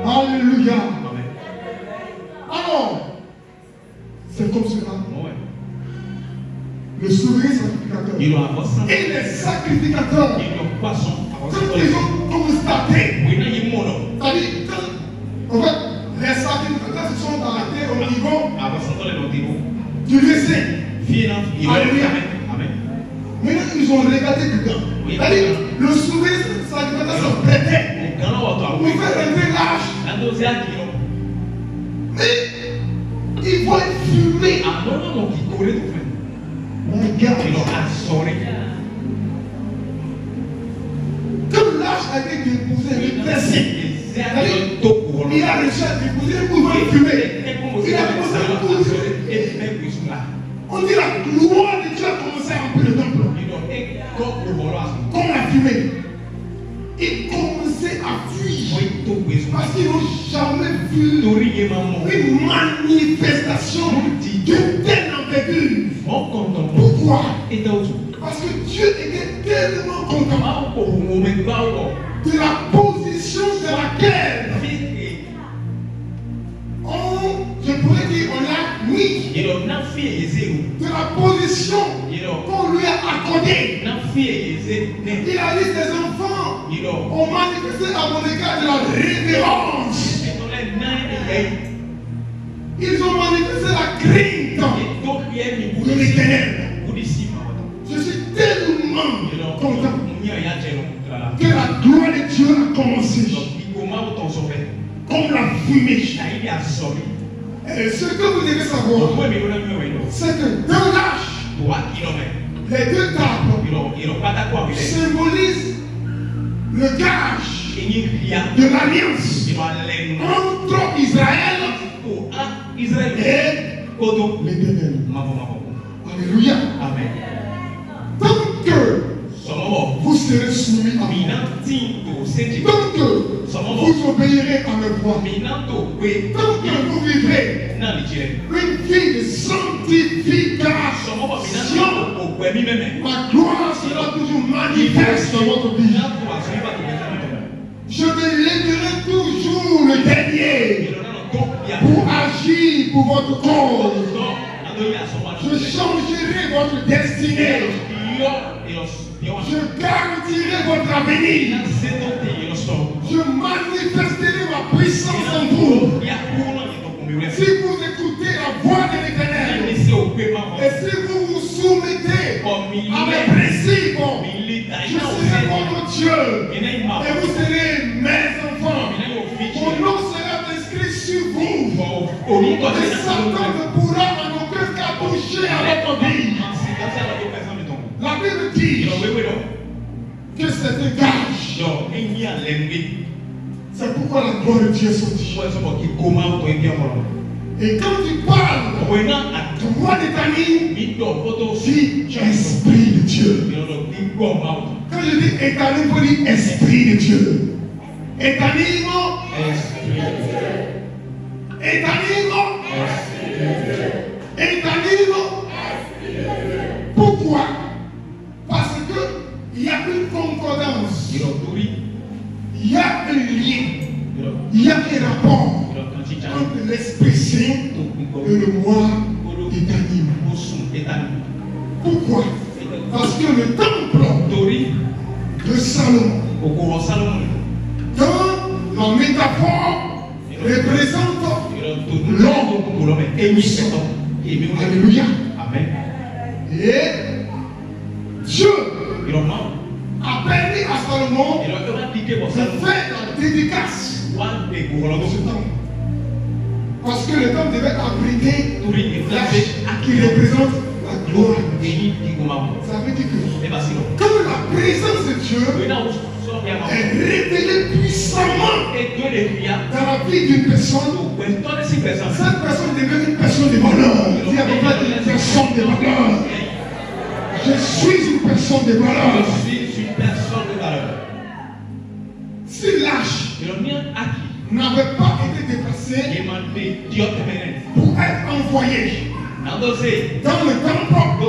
Alléluia. Alors, c'est comme cela. Le souverain sacrificateur et les sacrificateurs, quand ils ont constaté, c'est-à-dire en fait, les sacrificateurs se sont arrêtés au niveau du verset. Alléluia. Maintenant, ils ont regardé dedans. C'est-à-dire, le souverain sacrificateur se prêtait pour faire rentrer l'âge. Mais ils voient fumer. Quand l'âge a été déposé, le principe, il a réussi à déposer pour fumer. Il a déposé pour fumer. On dit la gloire de Dieu a commencé à remplir le temple. Comme la fumée. Ils commençaient à fuir. Parce qu'ils n'ont jamais vu une manifestation d'une telle envergure. Pourquoi? Parce que Dieu était tellement content de la position de laquelle je pourrais dire, on l'a mis, de la position qu'on lui a accordée. Il a dit ses enfants ont manifesté à mon égard de la révérence. Ils ont manifesté la crainte de l'Éternel. Je suis tellement content que la gloire de Dieu a commencé. Comme la fumée. Ce que vous devez savoir, c'est que dans l'âge, les deux tables symbolisent le gage de l'alliance entre Israël et l'Éternel. Alléluia. Tant que vous serez soumis à moi, tant que vous obéirez à mes voix, tant que vous vivrez une vie de sanctification, ma gloire sera toujours manifeste dans votre vie. Je me lèverai toujours le dernier pour agir pour votre cause. Je changerai votre destinée. Je garantirai votre avenir. Je manifesterai ma puissance en vous. Si vous écoutez la voix de l'Éternel et si vous vous soumettez à mes principes, je serai votre Dieu et vous serez mes enfants. Mon nom sera inscrit sur vous et Satan ne pourra en aucun cas toucher à votre vie. La Bible dit que c'est un gage. C'est pourquoi la gloire de Dieu est sortie. Et quand tu parles, toi d'établir, dis Esprit de Dieu. Quand je dis établir, il faut dire Esprit de Dieu. Établir, pourquoi? Parce qu'il y a une concordance, il y a un lien, il y a un rapport entre l'Esprit Saint et le moi éternel. Pourquoi? Parce que le temple de Salomon, dans la métaphore, représente l'homme et nous sommes. Alléluia. Amen. Et Dieu a permis à Salomon de faire la dédicace de ce temple. Parce que le temple devait abriter l'âge qui représente la gloire. Ça veut dire que quand la présence de Dieu est révélée puissamment dans la vie d'une personne, cette personne devient une personne de valeur. Il y a une personne de valeur. Je suis une personne de valeur. une personne de valeur. Si l'arche n'avait pas été déplacée pour être envoyée dans le temple,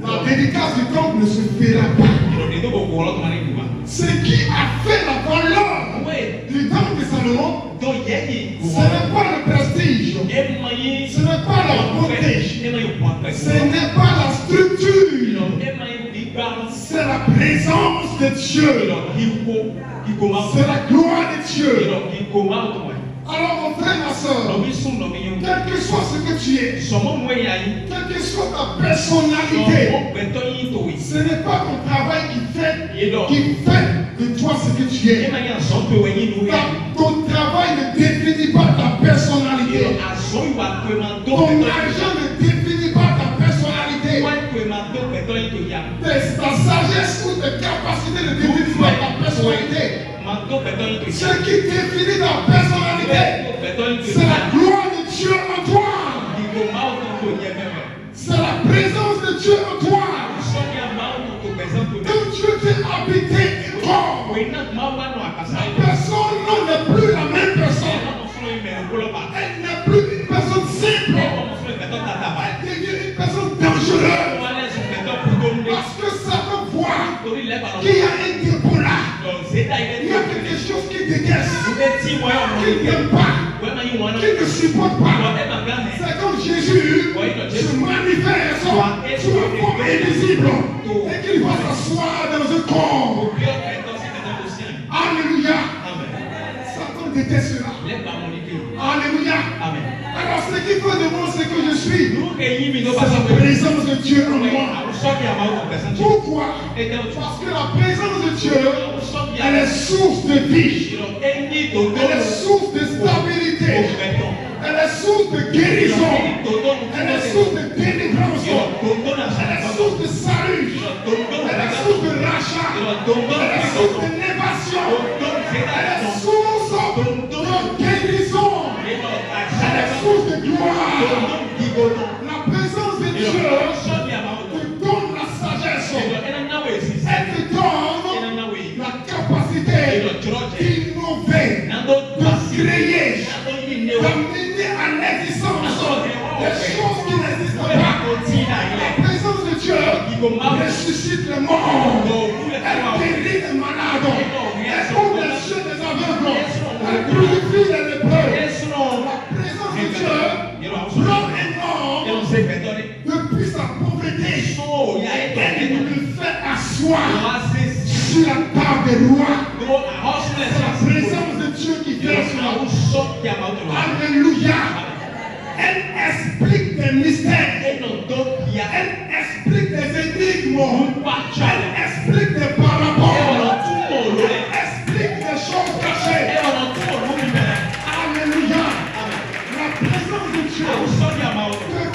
la dédicace du temple ne se fera pas. Ce qui a fait la valeur du temple de Salomon, ce n'est pas le prestige, ce n'est pas la beauté, ce n'est pas la structure, c'est la présence de Dieu, c'est la gloire de Dieu. Alors mon frère, ma soeur, quel que soit ce que tu es, quelle que soit ta personnalité, ce n'est pas ton travail qui fait de toi ce que tu es. Ton travail ne définit pas ta personnalité. Ton argent ne définit pas ta personnalité. Ta sagesse ou tes capacités ne définissent pas ta personnalité. Ce qui définit ta personnalité, c'est la gloire de Dieu en toi. C'est la présence de Dieu en toi. Quand Dieu t'est habité et toi, la personne n'est plus la même personne. Elle n'est plus une personne simple. Elle devient une personne dangereuse. Parce que Satan voit qu'il y a un dépôt là. Il y a quelque chose qui dégaisse, qui n'aime pas, qui ne supporte pas. C'est comme Jésus se manifeste sous une forme invisible et qu'il va s'asseoir dans un corps. Alléluia. Satan déteste cela. Alléluia. Alors ce qu'il faut de moi, c'est que je suis. C'est la présence de Dieu en moi. Pourquoi? Parce que la présence de Dieu, elle est source de vie. Elle est source de stabilité. Elle est source de guérison. Elle est source de délivrance. Elle est source de salut. Elle est source de rachat. Elle est source d'élévation. Elle est source de guérison. Elle est source de gloire. La présence de Dieu te donne la sagesse. Elle te donne la capacité d'innover, de créer, d'amener à l'existence des choses qui n'existent pas. La présence de Dieu ressuscite les morts. Elle guérit les malades. Elle ouvre les yeux des aveugles. Elle purifie les lépreux. La présence de Dieu prend un homme depuis sa pauvreté. Elle le fait asseoir sur la table des rois. C'est la présence de Dieu qui vient sur la table. Alléluia. Elle explique des mystères. Elle explique des énigmes. Elle explique des paraboles. Elle explique des choses cachées. Alléluia. La présence de Dieu te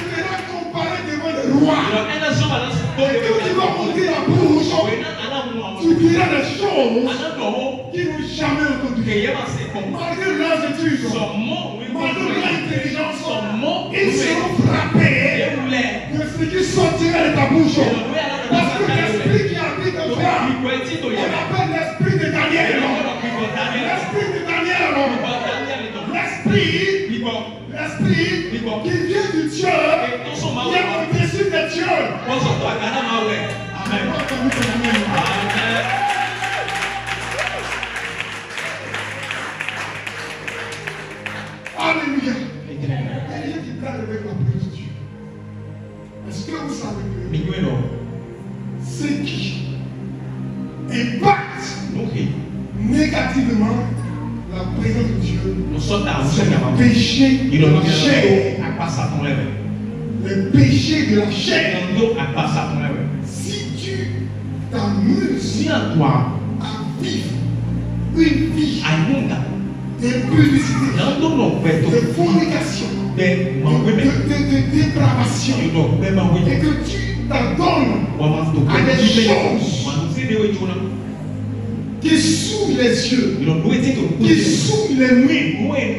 fera comparer devant le roi. Et quand tu vas ouvrir la bouche, tu diras des choses qui n'ont jamais entendu. Malgré leurs études, malgré leur intelligence, ils seront frappés de ce qui sortira de ta bouche. Parce que l'esprit qui habite en toi, on appelle l'esprit de Daniel. L'esprit de Daniel. L'esprit qui vient du Dieu, qui est au-dessus de Dieu. Amen. Alléluia. Il y a rien qui parle avec la présence de Dieu. Est-ce que vous savez que ce qui impacte négativement la présence de Dieu, c'est le péché de la chair. Le péché de la chair. Si tu t'amuses à vivre une vie d'impudicité, de fornication, de dépravation, et que tu t'adonnes à des choses qui souillent les yeux, qui souillent les mains.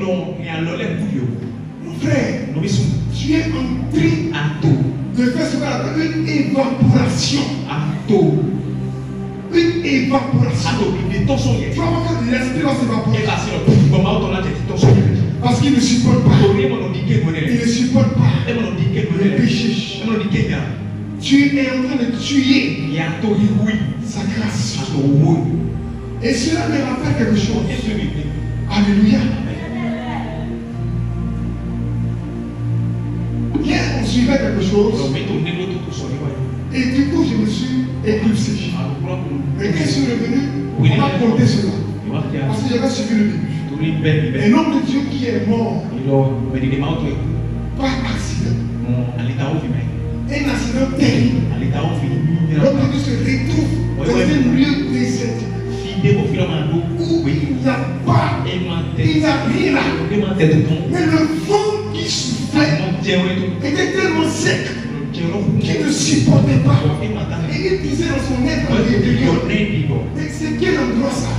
Mon frère, tu es en train de faire ce qu'on appelle une évaporation. évaporation. Tu vas voir que l'esprit va s'évaporer. Parce qu'il ne supporte pas. Il ne supporte pas le péché. Tu es en train de tuer sa grâce. Et cela me rappelle quelque chose. Alléluia. Hier, on suivait quelque chose. Et du coup, je me suis éclipsé. Et quand je suis revenu, on m'a compté cela. Parce que j'avais suivi le début. Un homme de Dieu qui est mort par accident. Un accident terrible. L'homme de Dieu se retrouve dans un lieu désertique où il n'y a pas, il n'y a rien là. Mais le vent qui soufflait était tellement sec qu'il ne supportait pas. Et il disait dans son être intérieur, mais c'est quel endroit ça?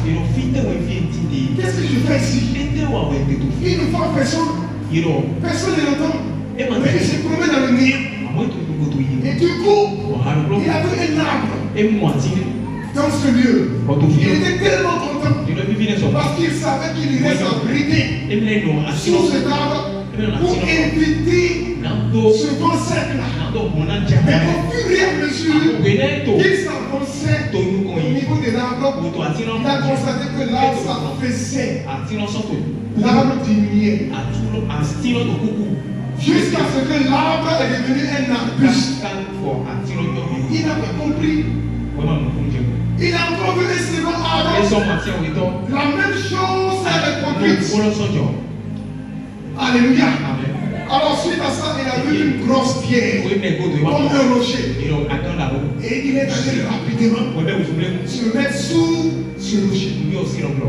Qu'est-ce que je fais ici? Il ne voit personne. Personne ne l'entend. Mais il se promène dans le néant. Et du coup, il avait un arbre dans ce lieu. Il était tellement content parce qu'il savait qu'il irait s'abriter sous cet arbre pour éviter ce vent sec là. Mais au fur et à mesure qu'il s'avançait au niveau de l'arbre, il a constaté que l'arbre s'affaissait. L'arbre diminuait. Jusqu'à ce que l'arbre est devenu un arbuste. Il n'a pas compris. Il a encore vu un second arbre. La même chose s'est reproduite. Alléluia. Alors suite à ça, il a vu une grosse pierre comme un rocher. Et il est allé rapidement se mettre sous ce rocher.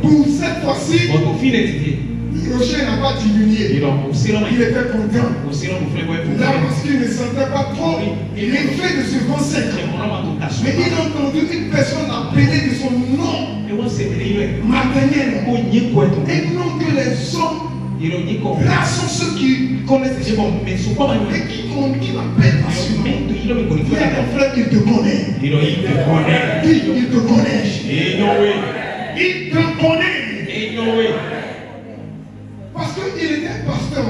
Pour cette fois-ci, le rocher n'a pas diminué. Il était content. Là, parce qu'il ne sentait pas trop l'effet de ce vent sec. Mais il a entendu une personne appeler de son nom maternel. Et non que les hommes, là sont ceux qui connaissent Dieu, mais qui m'appellent par ce nom. Il y a ton frère qui te connaît. Il te connaît. Il te connaît. Il te connaît. Parce qu'il était pasteur.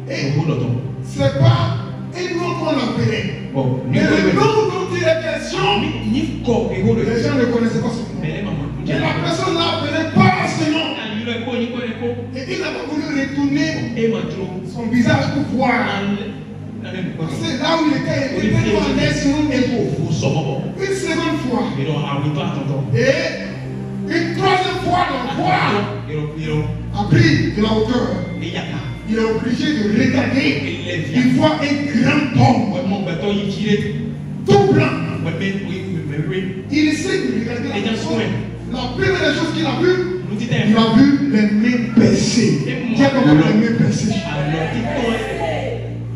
Et c'est pas un nom qu'on l'appelait. Mais le nom dont il est question, les gens ne connaissaient pas son nom. Et la personne l'a appelé par ce nom. Et il n'a pas voulu retourner son visage pour voir. Parce que là où il était, il était en l'air sur une épaule. Une seconde fois. Et une troisième fois, le roi a pris de la hauteur. Il est obligé de regarder. Il voit un grand pomme. Tout blanc. Il essaie de regarder la personne. La première chose qu'il a vue, il a vu les mains percées. Il y a comme les mains percées.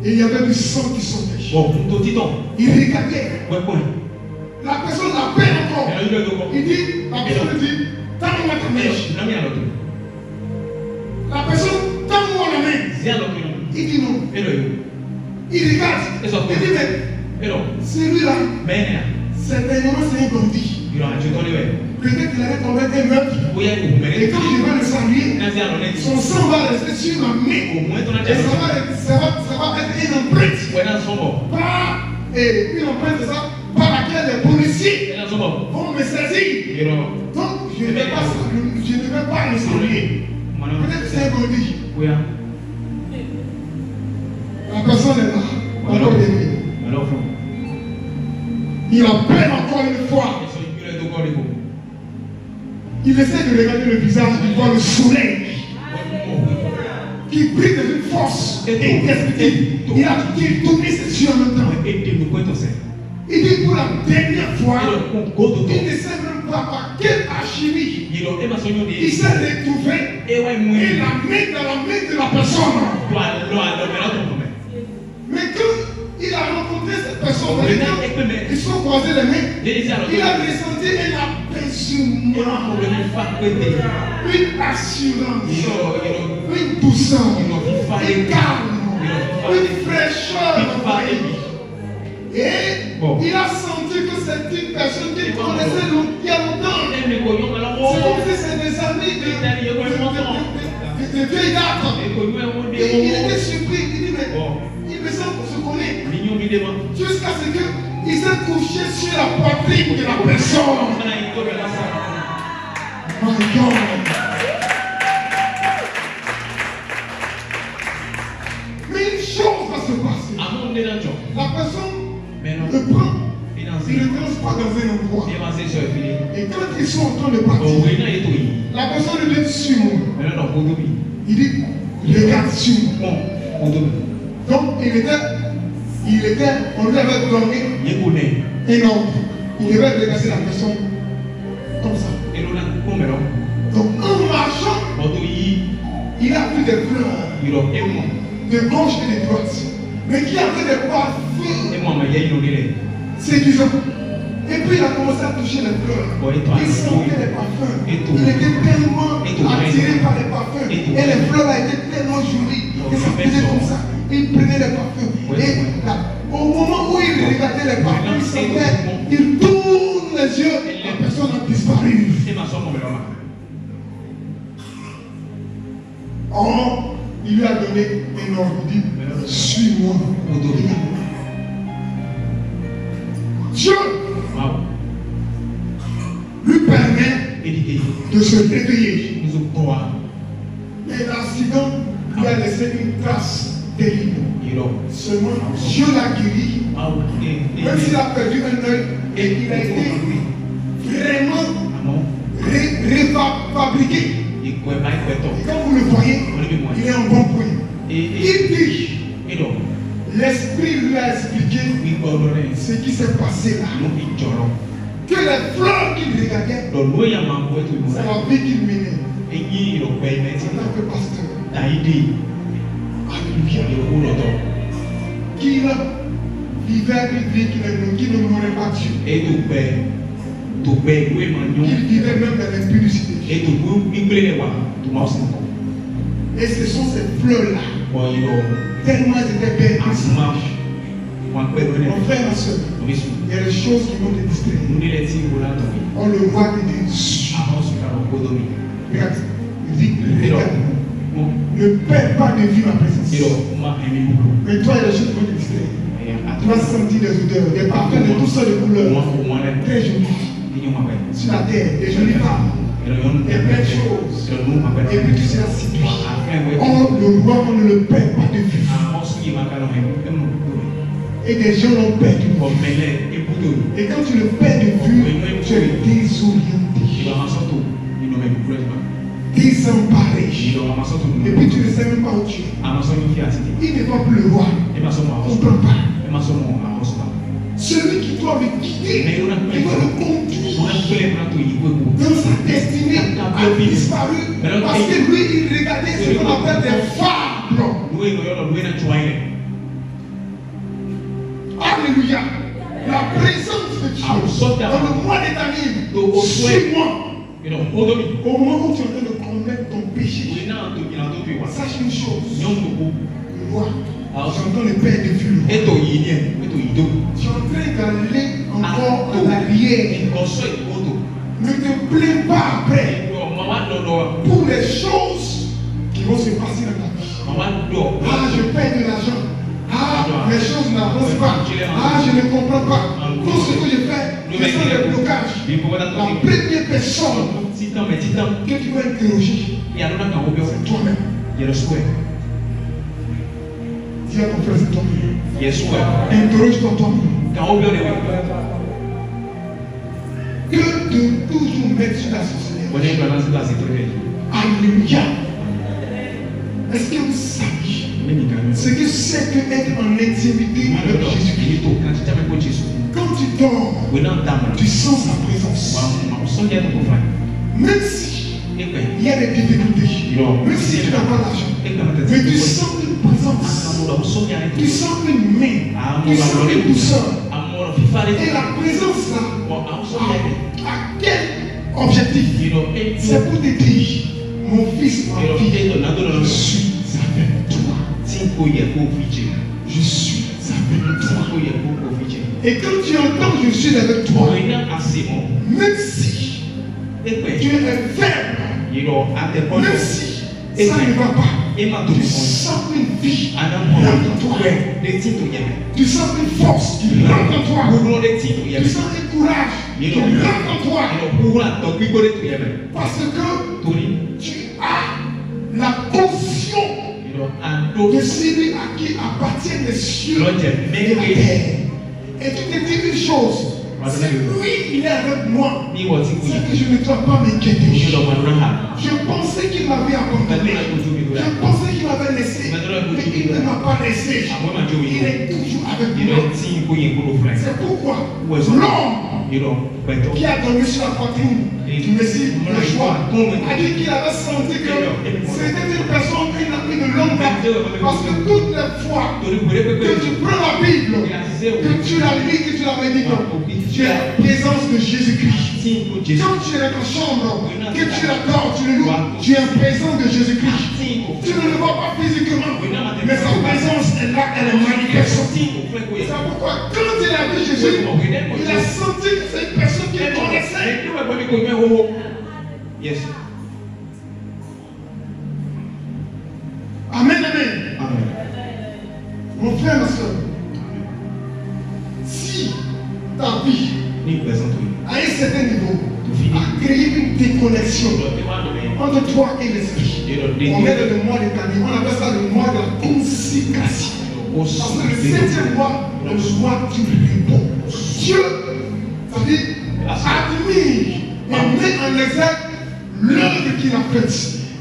Et il y avait du sang qui sortait. Il regardait. La personne l'appelle encore. Il dit, la personne dit, donne-moi ta main. La personne, donne-moi la main. Il dit non. Il regarde. Il dit, mais celui-là, certainement c'est un bandit. Peut-être qu'il avait commis un meurtre. Et quand il va le saluer, son sang va rester sur la main. Et ça va être une empreinte. Pas une empreinte, ça, par laquelle les policiers vont me saisir. Donc, je ne vais pas le saluer. Peut-être que c'est un bandit. La personne est là. Encore des nuits. Il appelle encore une fois. Il essaie de regarder le visage, il voit le soleil qui brille de une force indescriptible. Il a tourné ses yeux en même temps. Il dit pour la dernière fois, il ne sait même pas par quelle alchimie il s'est retrouvé et la main dans la main de la personne. Mais quand il a rencontré cette personne, ils sont croisés les mains, il a ressenti un apaisement, une assurance, une douceur, un calme, une fraîcheur. Et il a senti dire que c'est une personne qui connaissait il y a longtemps. C'est comme si c'est des amis de vieille date. Et il était surpris. Il dit, mais il me semble qu'on se connaît. Jusqu'à ce qu'il s'est couché sur la poitrine de la personne. My God. Mais une chose va se passer. La personne le prend. Il ne le lance pas dans un endroit. Et quand ils sont en train de partir, la personne le dit sur moi. Il dit, regarde sur moi. Donc il était, on lui avait donné un ordre. Il devait regarder la personne comme ça. Donc en marchant, il a vu des fleurs de gauche et de droite, mais qui avaient des parfums séduisants. Et puis il a commencé à toucher les fleurs. Il sentait les parfums. Il était tellement attiré par les parfums. Et les fleurs étaient tellement jolies. Et ça faisait comme ça. Il prenait les parfums. Et là, au moment où il regardait les parfums, il tourne les yeux. La personne a disparu. Or, il lui a donné un ordre. Il dit, suis-moi. Dieu lui permet de se réveiller. Mais l'accident lui a laissé une trace terrible. Seulement, Dieu l'a guéri. Même s'il a perdu un œil, et il a été vraiment refabriqué. Et quand vous le voyez, il est en bon point. Il dit, l'esprit lui a expliqué ce qui s'est passé là. Que les fleurs qu'il regardait, c'est la vie qu'il menait. En tant que pasteur. Alléluia. Qu'il vivait une vie qui ne n'aurait pas Dieu. Qu'il vivait même dans l'impudicité. Et ce sont ces fleurs-là. Tellement elles étaient belles. Mon frère, ma soeur, il y a des choses qui vont te distraire. On le voit et dit, regarde, il dit, regarde, ne perds pas de vue ma présence. Mais toi, il y a des choses qui vont te distraire. Tu vas sentir des odeurs, des parfums de toutes sortes de couleurs. Très jolies. Sur la terre, des jolies femmes. Des belles choses. Et puis tu seras séduit. Or, le roi, on ne le perd pas de vue. Et des gens l'ont perdu. Et quand tu le perds de vue, tu es désorienté, désemparé. Et puis tu ne sais même pas où tu es. Il n'est pas plus le roi. On ne comprend pas. Celui qui doit le guider, il doit le conduire dans sa destinée, a disparu parce que lui, il regardait ce qu'on appelle des fables. Alléluia. La présence de Dieu dans le mois des Tamim, suis-moi. Au moment où tu es en train de commettre ton péché, sache une chose. Le roi, tu es en train de perdre de vue. Tu es en train d'aller encore en arrière. Ne te plains pas après pour les choses qui vont se passer dans ta vie. Ah, je perds de l'argent. Ah, les choses n'avancent pas. Ah, je ne comprends pas. Tout ce que je fais, je sens des blocages. La première personne que tu vas interroger, c'est toi-même. Dis à ton frère, c'est toi-même. Interroge-toi toi-même. Que de toujours mettre sur la sorcellerie. Alléluia. Est-ce que vous savez ce que c'est que être en intimité avec Jésus-Christ? Quand tu dors, tu sens sa présence. Même si il y a des difficultés, même si tu n'as pas l'argent, mais tu sens une présence, tu sens une main, tu sens une douceur. Et la présence là, à quel objectif? C'est pour te dire, mon fils, ma fille, je suis avec toi. Je suis avec toi. Et quand tu entends je suis avec toi, même si tu es faible, même si ça ne va pas, tu sens une vie rentre en toi. Tu sens une force qui rentre en toi. Tu sens un courage qui rentre en toi. Parce que tu as la caution de celui à qui appartiennent les cieux et la terre. Et tu te dis une chose, c'est lui, il est avec moi. C'est que je ne dois pas m'inquiéter. Je pensais qu'il m'avait abandonné. Je pensais qu'il m'avait laissé. Mais il ne m'a pas laissé. Il est toujours avec moi. C'est pourquoi l'homme qui a dormi sur la poitrine du Messie, le choix, a dit qu'il avait senti que c'était une personne qui n'a pris de longue date. Parce que toutes les fois que tu prends la Bible, que tu la lis, que tu la médites, tu es la présence de Jésus-Christ. Quand tu es dans ta chambre, que tu l'adores, tu le loues, tu es en présence de Jésus-Christ. Tu ne le vois pas physiquement, mais sa présence est là, elle est manifeste. C'est pourquoi quand il a vu Jésus, il a senti que c'est une personne qui le connaissait. Yes. Amen, amen. Mon frère, ma soeur, si ta vie à un certain niveau a créé une déconnexion entre toi et l'esprit, on met le mois de Camille, on appelle ça le mois de la consécration. Parce que le 7e mois, le mois du repos. Dieu, ça dit, admire et met en exergue l'œuvre qu'il a faite.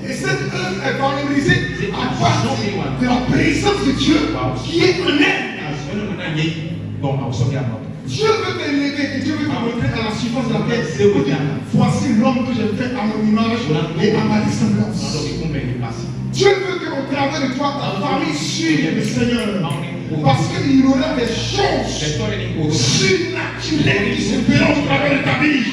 Et cette œuvre est valorisée à partir de la présence de Dieu qui est en elle. Dieu veut t'élever et Dieu veut te montrer à la surface de la terre. Voici l'homme que j'ai fait à mon image et à ma ressemblance. Dieu veut qu'au travers de toi, ta famille suive le Seigneur. Parce qu'il y aura des choses surnaturelles qui se feront au travers de ta vie.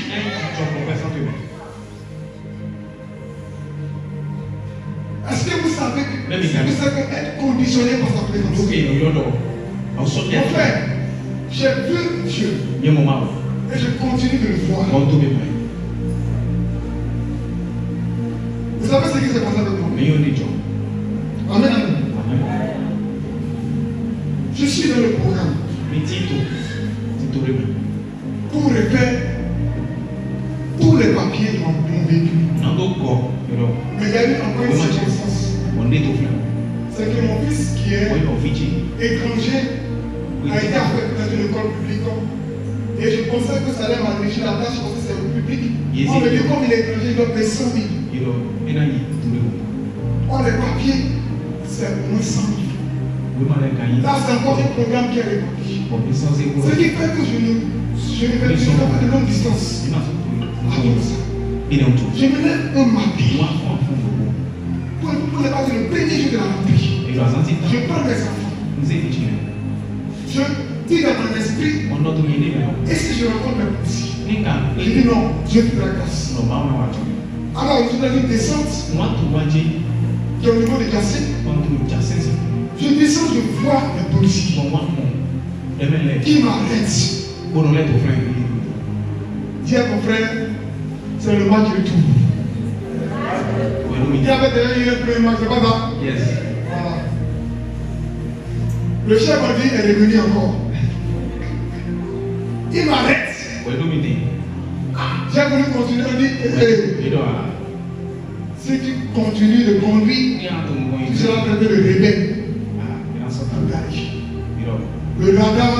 Est-ce que vous savez que être conditionné par sa présence? Mon frère, j'ai vu Dieu et je continue de le voir. Vous savez ce qui s'est passé avec moi? Amen, amen. Je suis dans le programme pour refaire tous les papiers de mon véhicule. Mais il y a eu encore une circonstance. C'est que mon fils qui est étranger a été affecté dans une école publique. Et je pensais que ça allait m'alléger la tâche parce que c'est au public. On me dit comme il est étranger, il doit payer 100 000. Or les papiers, c'est au moins 100 000. Là, c'est encore un programme qui est réparti. Ce qui fait que je ne vais plus faire de longue distance. Je me lève un matin pour ne pas dire le premier jour de la rentrée. Je prends mes enfants. Je dis dans mon esprit, et si je rencontre mes petits? Je dis non, Dieu te la grâce. Alors, je suis dans une descente qui est au niveau de Jassé. Je descends, je vois les policiers qui m'arrêtent. Dis à mon frère, c'est le match de tout. Il y avait déjà eu un premier match, c'est pas ça? Yes. Voilà. Le chef m'a dit, elle est venue encore. Il m'arrête. J'ai voulu continuer, on dit, si tu continues de conduire, tu seras traité de rebelle. Le radar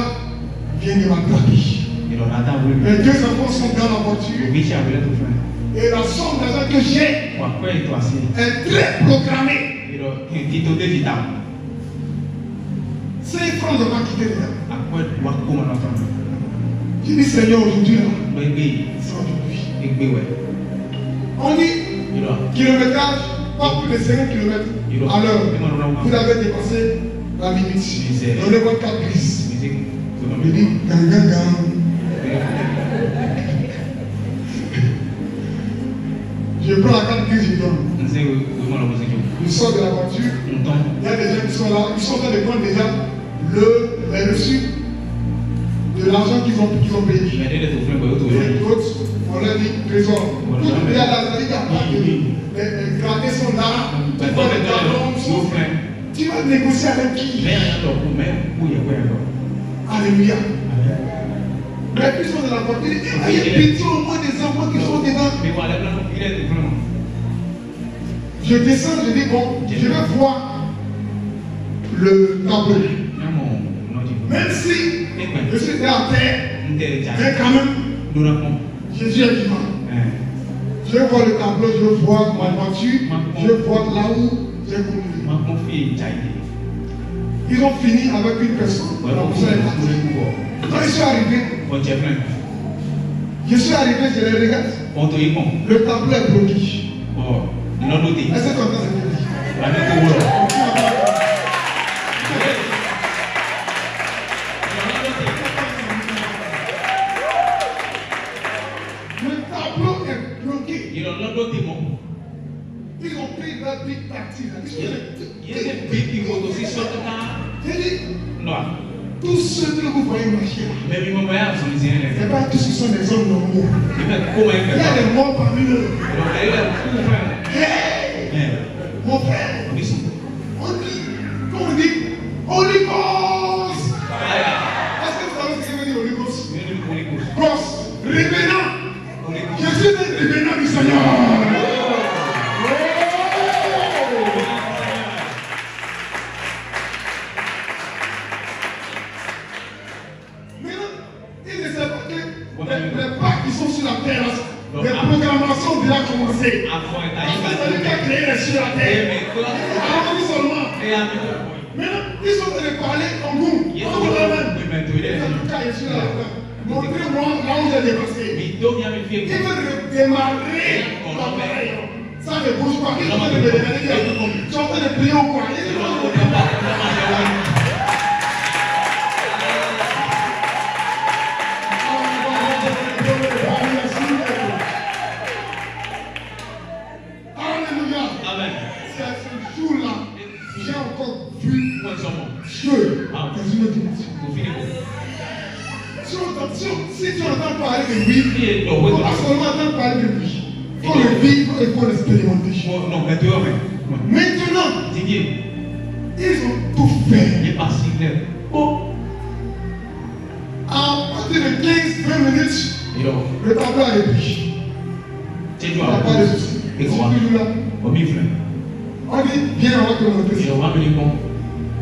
vient de m'attraper. Les deux enfants sont dans la voiture. Et la somme d'argent que j'ai est très programmée. 5 francs ne vont pas quitter là. Je dis Seigneur, aujourd'hui là, c'est aujourd'hui. On dit kilométrage, pas plus de 50 km à l'heure. Vous avez dépassé la limite. On est votre 4 grises. Je dis gang. Je prends la carte grise, je donne. Je sors de la voiture. Il y a des gens qui sont là. Ils sont en train de prendre déjà les reçus de de l'argent qu'ils ont payé. Et d'autres, on leur dit trésor. Tout le pays à la salle, les gradés sont là, tu vois les talons sont pleins. Tu vas négocier avec qui? Alléluia. Mais puis ils sont de la portée. Il y a pitié au moins des enfants qui sont dedans. Je descends, je dis bon, je vais voir le tableau. Même si je suis à terre, mais quand même, Jésus est vivant. Je vois le tableau, je vois ma voiture, je vois là où j'ai conduit. Ils ont fini avec une personne. Donc, quand je suis arrivé, je les regarde. Le tableau est bloqué. Est-ce que tu entends ce que je dis? Ils ont pris leur big party. Tous ceux que vous voyez marcher là, ce n'est pas tous qui sont des hommes normaux. Il y a des morts parmi eux. Hey, mon frère, on dit, comment on dit, Holy Ghost. Est-ce que vous savez ce que veut dire Holy Ghost? Ghost, revenant. Je suis un revenant du Seigneur. Les pas qui sont sur la terre, les programmations ont déjà commencé. C'est-à-dire qu'il a créé les cieux sur la terre. Alors, seulement. Maintenant, ils sont en train de parler en vous. Montrez-moi là où j'ai dépassé. Ils veulent démarrer l'appareil. Ça ne bouge pas. Ils sont en train de me regarder. Ils sont en train de prier ou quoi? Dieu dans une dimension. Si tu entends parler de lui, il ne faut pas seulement entendre parler de lui. Il faut le vivre et il faut l'expérimenter. Maintenant, ils ont tout fait. À partir de 15-20 minutes, le tableau a repris. Il n'y a pas de souci. Et toujours là. On dit, viens, on va te montrer.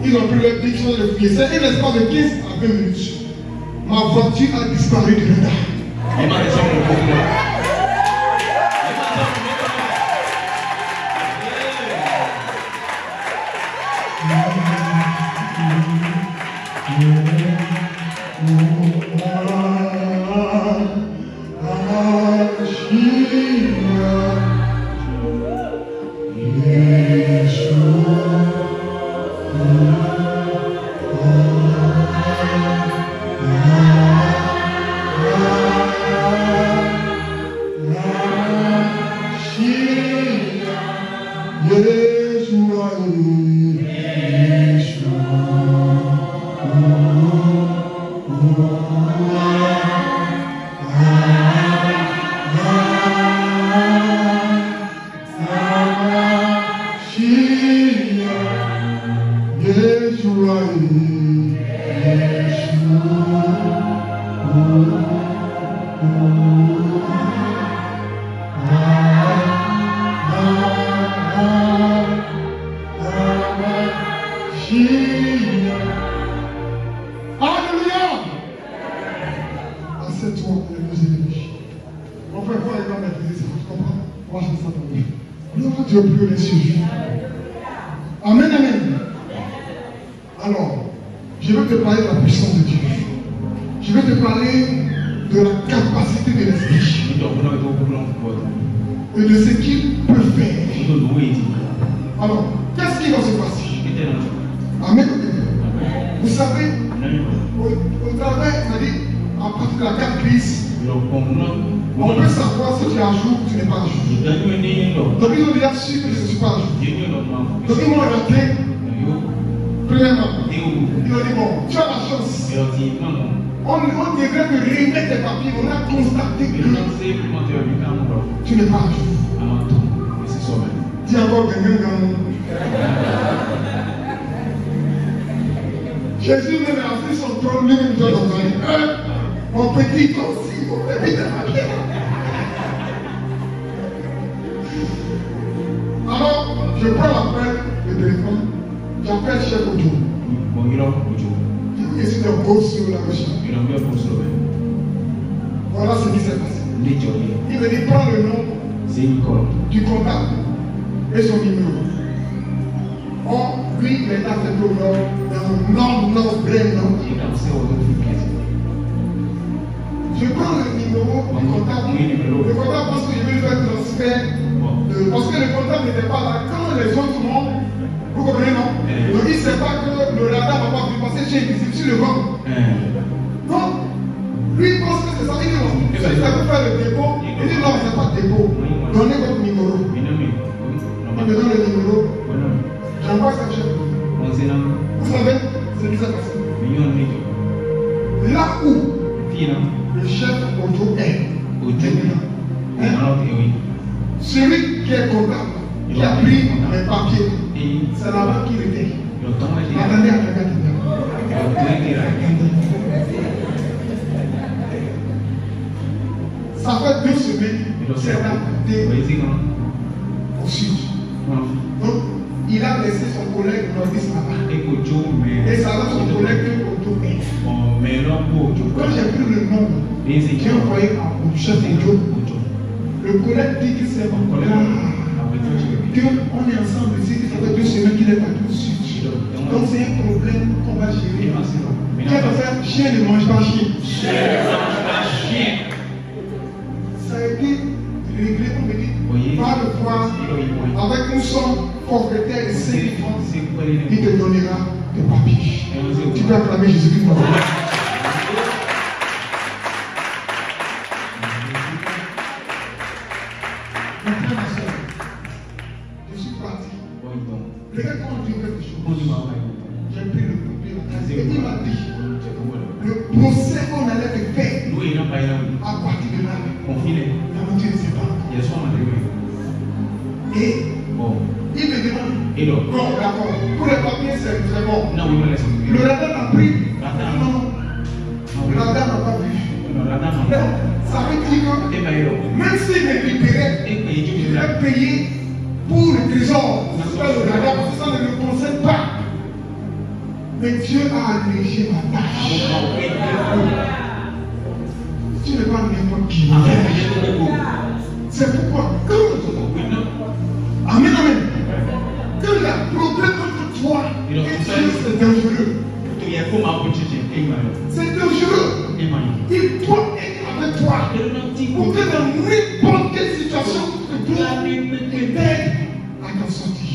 Ils ont pris leur pic sur le pied. C'est un espace de 15 à 20 minutes. Ma voiture a disparu du radar. Amen, amen. Alors, je vais te parler de la puissance de Dieu. Je vais te parler de la capacité de l'esprit. Et de ce qu'il peut faire. Alors, qu'est-ce qui va se passer? Amen. Vous savez, au travers, c'est-à-dire, à partir de la carte grise, on peut savoir si tu es à jour ou tu n'es pas à jour. Donc ils ont déjà su que je ne suis pas à jour. Donc ils m'ont raté. Premièrement, ils ont dit bon, tu as la chance On devrait te remettre tes papiers. On a constaté que tu n'es pas à jour. Dis encore quelqu'un. Jésus même a pris son trône, lui-même doit dans mon petit aussi, mon petit papier. Alors, je prends l'appel, le téléphone, j'appelle chef Ojo. Je suis un beau sur la recherche. Voilà ce qui s'est passé. Il me dit, prends le nom du comptable et son numéro. Or, lui, il est assez pour dans non. Je prends le numéro du comptable. Le comptable pense que je vais lui faire transfert. Parce que le comptable n'était pas là. Quand les autres montent, vous comprenez, non? Donc il ne sait pas que le radar va pas passer chez lui, sur le vent. Donc, lui il pense que c'est ça. Il dit non, si ça peut faire le dépôt, il dit non, il n'y a pas de dépôt. Donnez votre numéro. Il me donne le numéro. J'envoie sa chef. Vous savez ce qui s'est passé? Là où le chef Ojo est, celui qui est comptable, qui a pris mes papiers, c'est là-bas qu'il était. Attendez. Ça fait 2 semaines qu'il est adapté au sud. Donc, il a laissé son collègue nordiste là-bas. Et ça va son collègue Ojo. Quand j'ai pris le nom, j'ai envoyé au chef Ojo. Le collègue dit que c'est mon collègue. Qu'on est ensemble ici, ça fait 2 semaines qu'il est parti au sud. Donc c'est un problème qu'on va gérer. Qu'est-ce qu'on va faire? Chien ne mange pas chien. Ça a été réglé, on me dit, par le poids, avec une somme forfaitaire de 5 francs, il te donnera des papiers. Tu peux acclamer Jésus-Christ. Je suis parti. Regarde comment tu fais quelque chose. J'ai pris le papier, et il m'a dit, le procès qu'on allait te faire, à partir de là, la moitié ne sait pas. Et il me demande, bon, d'accord, pour les papiers c'est bon. Le radar a pris. Non, le radar n'a pas pris. Ça veut dire que même s'il me libérait, je vais payer pour le trésor. Le radar, parce que ça ne me concerne pas. Mais Dieu a allégé ma tâche. Tu n'es pas n'importe qui. C'est pourquoi, amen, amen. Quand il y a un problème entre toi et Dieu, c'est dangereux. C'est dangereux. Il doit être avec toi. Pour que dans n'importe quelle situation, tu dois t'aider à t'en sortir.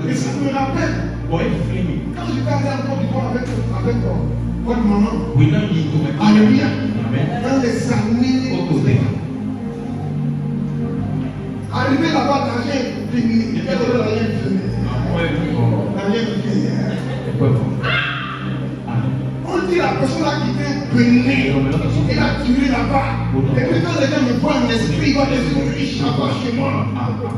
Et ça me rappelle, quand j'étais allé en Côte d'Ivoire avec votre maman, alléluia, dans les années, arrivé là-bas, l'argent est fini. Il fait de l'argent fini. On dit la personne là qui était bénie, il a tué là-bas. Et puis quand les gens me voient en esprit, ils vont devenir riches là-bas chez moi.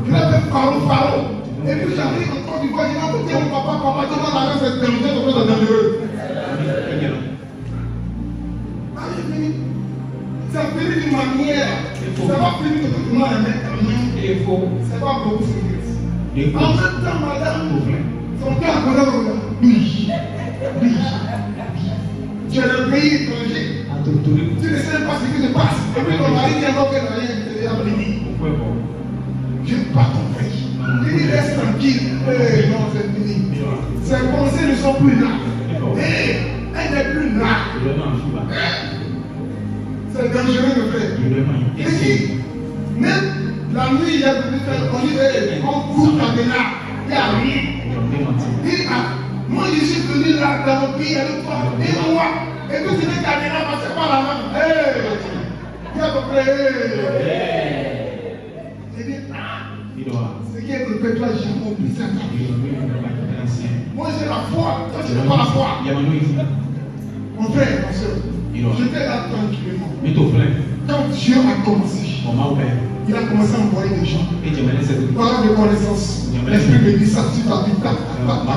Je l'appelle Pharaon. Et puis j'arrive en Côte d'Ivoire, je dis, écoutez mon papa, comment l'argent s'est terminé, c'est dangereux. Ça finit d'une manière, ça va finir de toute manière. C'est pas beaucoup secret. En même temps, madame, son père a connu oui. Tu es le pays étranger. Tu ne sais pas ce qui se passe. Et puis ton mari dit encore que rien ne t'est appris. Je ne pas ton pays. Il dit reste tranquille. Non, c'est fini. Ses pensées ne sont plus là. Elle n'est plus là. C'est dangereux de faire. Et si, même la nuit, il y a des faire, on dit, on coupe la ménage, il n'y a rien. Il dit, moi je suis venu là dans mon pays avec toi, et moi, et puis tu n'es qu'à ménage, c'est pas la main. Il y a à peu près, il dit, ce qui est de fait, toi, j'ai compris ça. Moi j'ai la foi, toi tu n'as pas la foi. Mon frère, ma soeur, j'étais là tranquillement. Quand Dieu a commencé, il a commencé à envoyer des gens. Parole de connaissance. L'esprit me dit ça, tu vas vite, tac, tac, tac, tac.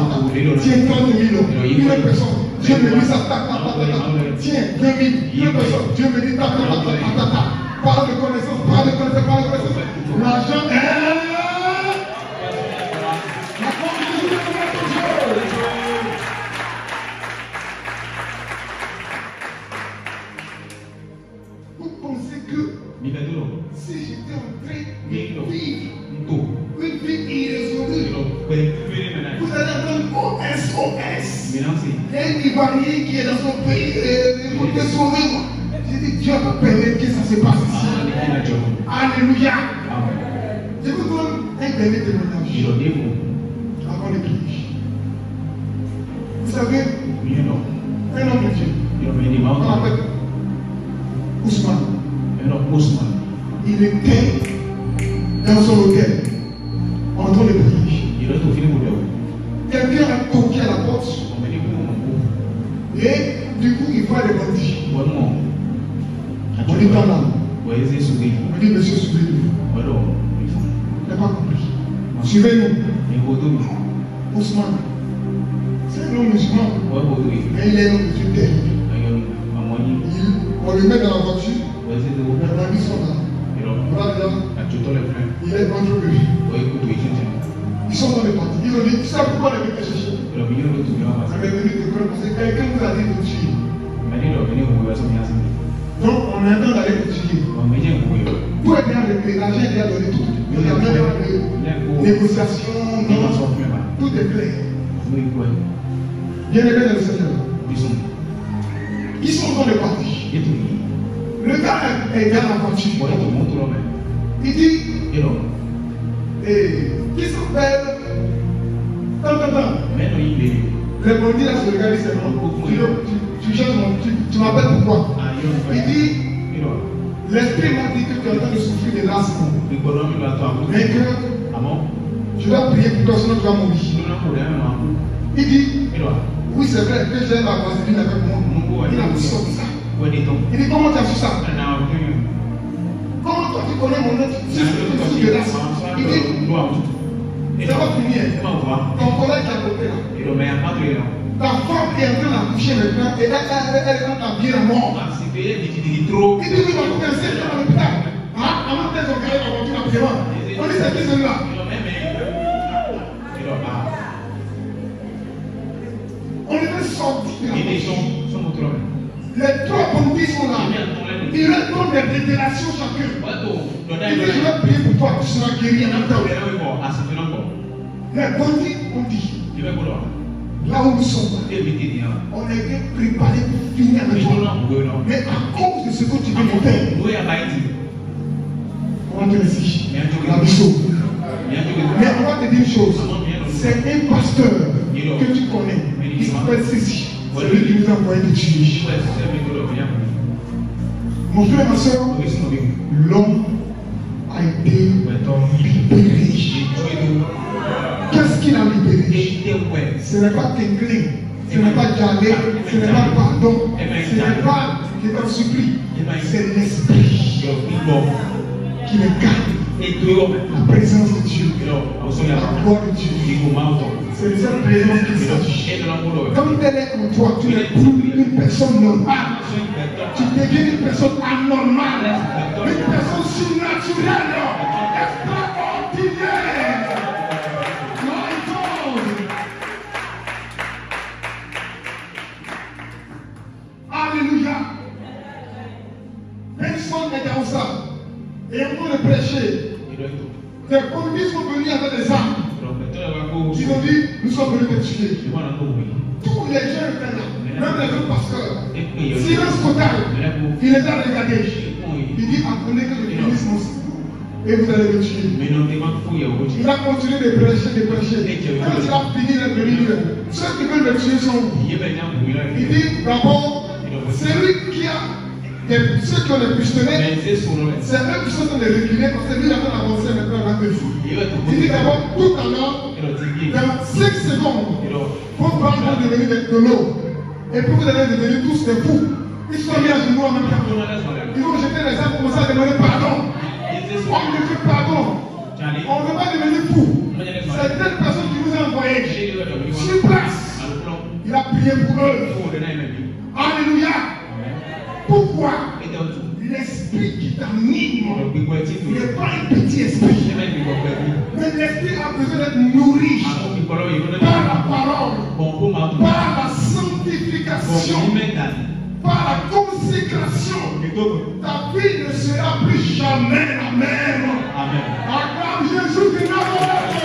Tiens, 30 000 euros. Une personne. Dieu me dit ça, tac, tac, tac, tac. Tiens, 2 000. Une personne. Dieu me dit tac, tac, tac, tac, tac, tac. Parole de connaissance, parole de connaissance, parole de connaissance. L'argent est. La force de Dieu est toujours. Vous pensez que si j'étais en train de vivre une vie irrésolue, vous allez entendre OSOS. Il y a un Ivoirien qui est dans son pays, pour te sauver. J'ai dit, Dieu peut permettre que ça se passe ici. Alléluia. Je vous donne un dernier témoignage avant de prier. Vous savez, un homme de Dieu, on l'appelle Ousmane. Il était dans son hôtel en train de prier. Quelqu'un a toqué à la porte et du coup il voit les bandits. On dit dans là. On dit monsieur, suivez-nous. Il n'a pas compris. Suivez-nous. Ousmane, c'est un homme musulman, mais il est un homme de Dieu terrible. On le met dans la voiture. Les bandits sont là. Il est contre lui. Ils sont dans les parties. Ils ont dit, tu sais pourquoi on est venu te chercher? On est venu te prendre parce que quelqu'un nous a dit de tuer. Donc on attend d'aller te tuer. Tout est bien réglé, l'argent est déjà donné tout. Il n'y a même pas de négociation, non. Tout est clair. Bien aimé dans le Seigneur. Ils sont dans les parties. Le gars est dans la voiture. Il dit, qui s'appelle les bandits là se regardent, c'est bon. Tu m'appelles pourquoi? Il dit, l'esprit m'a dit que tu es en train de souffrir de l'asthme. Mais que je dois prier pour toi, sinon tu vas mourir. Il dit, oui c'est vrai que j'ai la vaseline avec moi. Il a dit ça. Il dit, comment tu as su ça? Comment toi tu connais mon nom? Tu sais ce que tu souffres de l'asthme. Il dit, ça va finir. Ton collègue qui a côté là. Ta femme est en train d'accoucher maintenant et elle est en train d'habiller la mort. Il dit, oui, on va faire un séjour à l'hôpital. Avant qu'ils ont gagné la voiture actuellement. On dit, c'est qui celui-là? On est sorti de la voiture. Les trois bandits sont là. Ils leur donnent des révélations chacun. Il dit, je vais prier pour toi, tu seras guéri en même temps. Les bandits ont dit, là où nous sommes, on a été préparé pour finir avec toi. Mais à cause de ce que tu veux nous faire, on va te laisser la mission. Mais on va te dire une chose, c'est un pasteur que tu connais, il s'appelle Cécile. C'est lui qui nous a envoyé de tuer. Mon frère, ma soeur, l'homme a été libéré. Qu'est-ce qu'il a libéré? Ce n'est pas Tinglin, ce n'est pas Jalé, ce n'est pas pardon, ce n'est pas je t'en supplie, c'est l'esprit qui me garde. La présence de Dieu, la gloire de Dieu, c'est de cette présence qu'il s'agit. Comme elle est en toi, tu n'es plus une personne normale, tu deviens une personne anormale, une personne surnaturelle, extraordinaire. Alléluia. Personne n'est dans ça. Et on peut le prêcher. Les bandits sont venus avec des armes. Ils ont dit, nous sommes venus te tuer. Tous les gens étaient là, même les autres pasteurs. Silence total. Il les a regardés. Il dit, attendez que je finisse mon sang. Et vous allez me tuer. Il a continué de prêcher, de prêcher. Quand il a fini de venir, ceux qui veulent le tuer sont où? Il dit, d'abord, celui qui a ceux qui ont les pistolets, c'est eux qui sont les reculer parce que lui il a avancé maintenant dans le fou. Il dit d'abord, tout à l'heure, dans 5 secondes, pour prendre de venir de l'eau. Et puis vous allez devenir tous des fous. Ils sont mis à genoux en même temps. Ils vont jeter les armes, commencer à demander pardon. On me fait pardon. On ne veut pas devenir fou. C'est telle personne qui vous a envoyé. Sur place. Il a prié pour eux. Alléluia. Pourquoi? L'esprit qui t'anime n'est pas un petit esprit. Mais l'esprit a besoin d'être nourri par la parole, par la sanctification, par la consécration. Ta vie ne sera plus jamais la même. Acclame Jésus de Nazareth.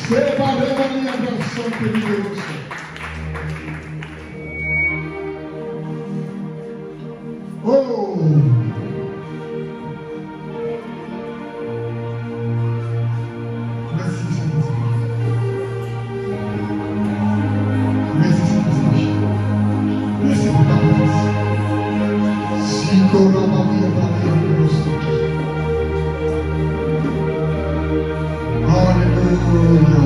C'est pas devenir la personne que nous devons faire. Oh! Merci Saint-Esprit. Merci Saint-Esprit. Merci pour ta présence. Si Corona-Maria Maria Alléluia.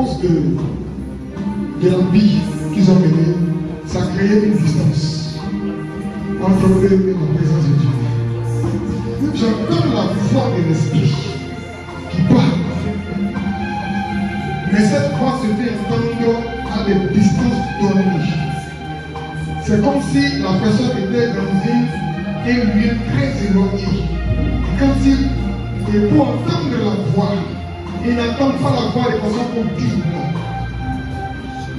cause de la vie qu'ils ont menée, ça a créé une distance entre eux et la présence de Dieu. J'entends la voix de l'Esprit qui parle. Mais cette voix se fait entendre à des distances données. C'est comme si la personne était dans un lieu très éloigné. Quand et pour entendre la voix, il n'entend pas la voix de façon audible.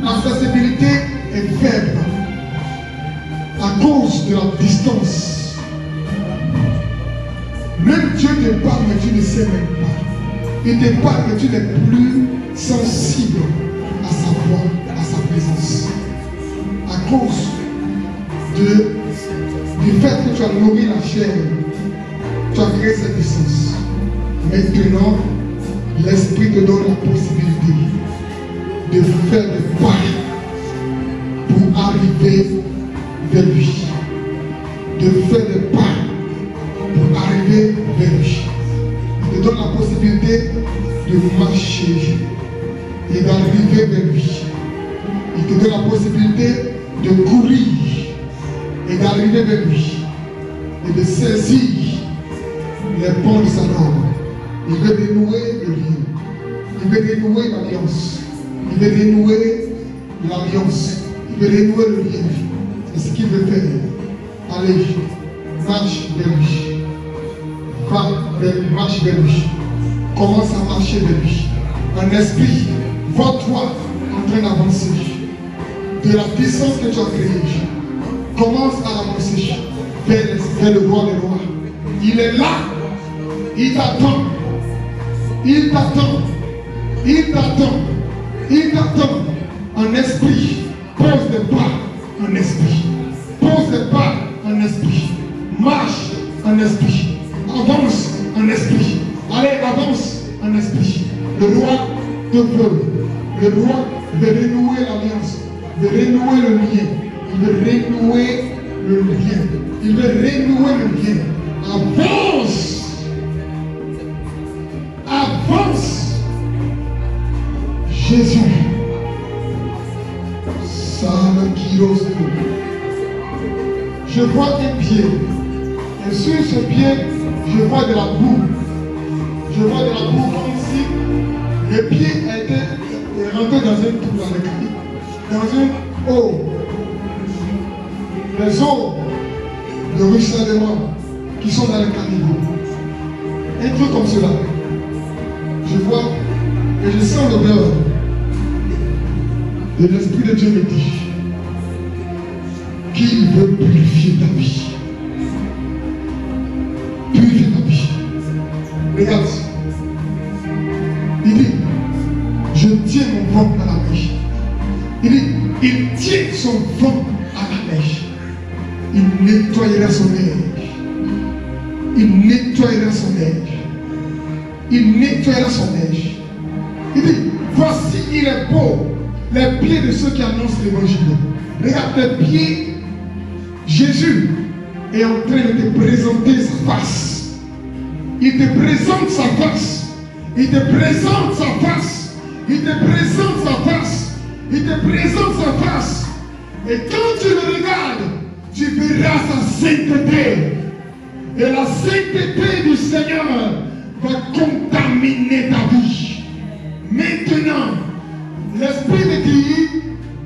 La sensibilité est faible à cause de la distance. Même Dieu te parle, mais tu ne sais même pas. Il te parle, mais tu n'es plus sensible à sa voix, à sa présence. À cause du fait que tu as nourri la chair, tu as créé cette distance. Maintenant, l'Esprit te donne la possibilité de faire des pas pour arriver vers lui. De faire des pas pour arriver vers lui. Il te donne la possibilité de marcher et d'arriver vers lui. Il te donne la possibilité de courir et d'arriver vers lui. Et de saisir les ponts de sa langue. Il veut dénouer le lien. Il veut dénouer l'alliance. Il veut dénouer l'alliance. Il veut dénouer le lien. C'est ce qu'il veut faire. Allez, marche vers lui. Marche vers lui. Commence à marcher vers lui. Un esprit, vois-toi en train d'avancer. De la puissance que tu as créée. Commence à avancer vers le roi des rois. Il est là. Il t'attend. Il t'attend. Il t'attend. Il t'attend. Un esprit. Pose des pas. Un esprit. Pose des pas. Un esprit. Marche. Un esprit. Avance. Un esprit. Allez, avance. Un esprit. Le roi te veut. Le roi veut renouer l'alliance. Veut renouer le lien. Il veut renouer le lien. Il veut renouer le lien. Avance. Avance. Jésus. Je vois un pied. Et sur ce pied, je vois de la boue. Je vois de la boue comme si le pied était rentré dans un trou dans le caniveau. Dans une eau. Les eaux de ruissellement qui sont dans le caniveau. Un truc comme cela. Je vois et je sens l'odeur. Et l'Esprit de Dieu me dit qu'il veut purifier ta vie. Purifier ta vie. Regarde. Il dit, je tiens mon ventre à la mer. Il dit, il tient son ventre à la mer. Il nettoyera son air. Il nettoyera son air. Il nettoyera son air. Il dit, voici il est beau. Les pieds de ceux qui annoncent l'évangile. Regarde les pieds. Jésus est en train de te présenter sa face. Il te présente sa face. Il te présente sa face. Il te présente sa face. Il te présente sa face. Et quand tu le regardes, tu verras sa sainteté. Et la sainteté du Seigneur va contaminer ta vie. Maintenant, l'Esprit me dit,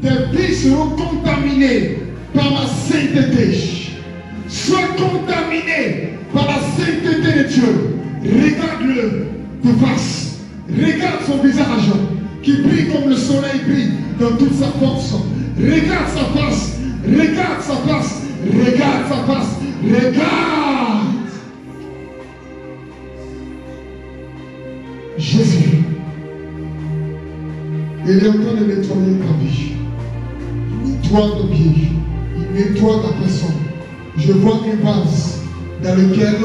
tes vies seront contaminées par la sainteté. Sois contaminé par la sainteté de Dieu. Regarde-le de face. Regarde son visage qui brille comme le soleil brille dans toute sa force. Regarde sa face. Regarde sa face. Regarde sa face. Regarde. Jésus. Il est en train de nettoyer ta vie. Il nettoie tes pieds. Il nettoie ta personne. Je vois un vase dans lequel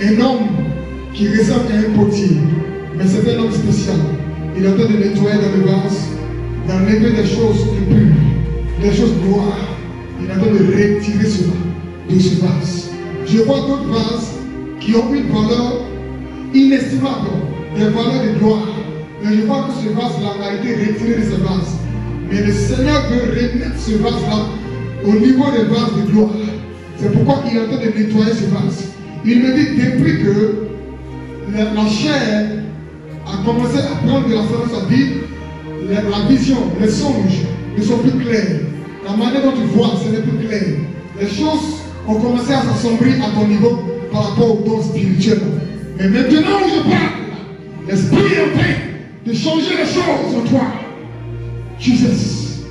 un homme qui ressemble à un potier, mais c'est un homme spécial. Il est en train de nettoyer dans le vase, d'enlever des choses impures, des choses noires. Il est en train de retirer cela de ce vase. Je vois d'autres vases qui ont une valeur inestimable, des valeurs de gloire. Mais je vois que ce vase-là a été retiré de ce vase. Mais le Seigneur veut remettre ce vase-là au niveau des vases de gloire. C'est pourquoi il est en train de nettoyer ce vase. Il me dit depuis que la chair a commencé à prendre de la force à vie, la vision, les songes ne sont plus clairs. La manière dont tu vois, ce n'est plus clair. Les choses ont commencé à s'assombrir à ton niveau par rapport au don spirituel. Mais maintenant où je parle, l'Esprit est en train de changer les choses en toi. Jesus.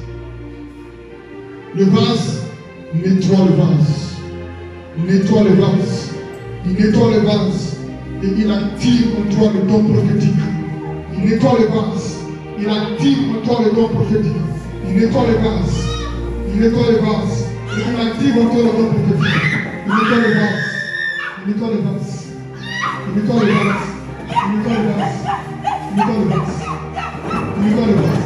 Le vase nettoie le vase. Nettoie le vase. Il nettoie le vase. Et il active en toi le don prophétique. Il nettoie le vase. Il active en toi le don prophétique. Il nettoie le vase. Il nettoie le vase. Et il active en toi le don prophétique. Il nettoie le vase. Il nettoie le vase. Il nettoie le vase. Il nettoie le vase. Il nettoie le vase. Il nettoie le vase.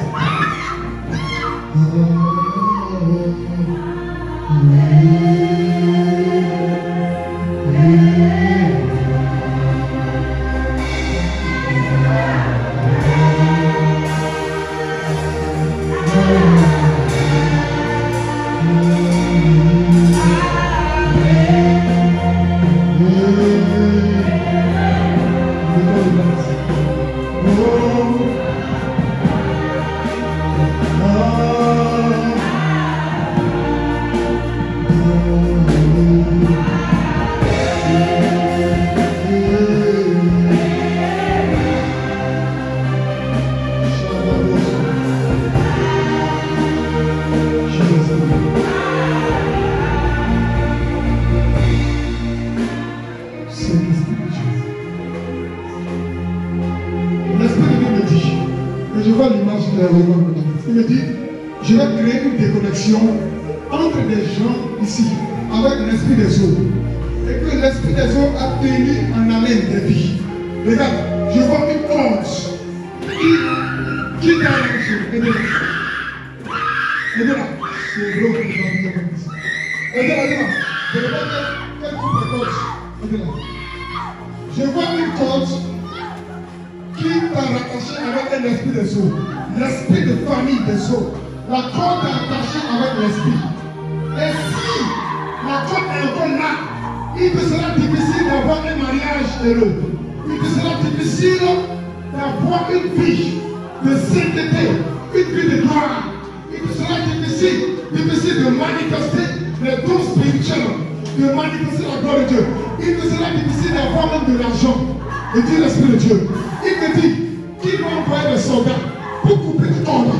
Il me dit, je vais créer une déconnexion entre les gens ici, avec l'esprit des eaux. Et que l'esprit des eaux a tenu en haleine des vies. Regarde, je vois une conche qui dans la chose. Aidez-la. C'est gros. Aidez-la. Je ne vois quelle coupe de conche. Aidez-la. Je vois une conche qui est rattachée avec un esprit des eaux. L'esprit de famille des eaux. La corde est attachée avec l'esprit. Et si la corde est encore là, il te sera difficile d'avoir un mariage heureux. Il te sera difficile d'avoir une vie de sainteté, une vie de gloire. Il te sera difficile de manifester les dons spirituels, de manifester la gloire de Dieu. Il te sera difficile d'avoir même de l'argent. Et dit l'Esprit de Dieu. Il me dit, qui va envoyer des soldats pour couper les cordes?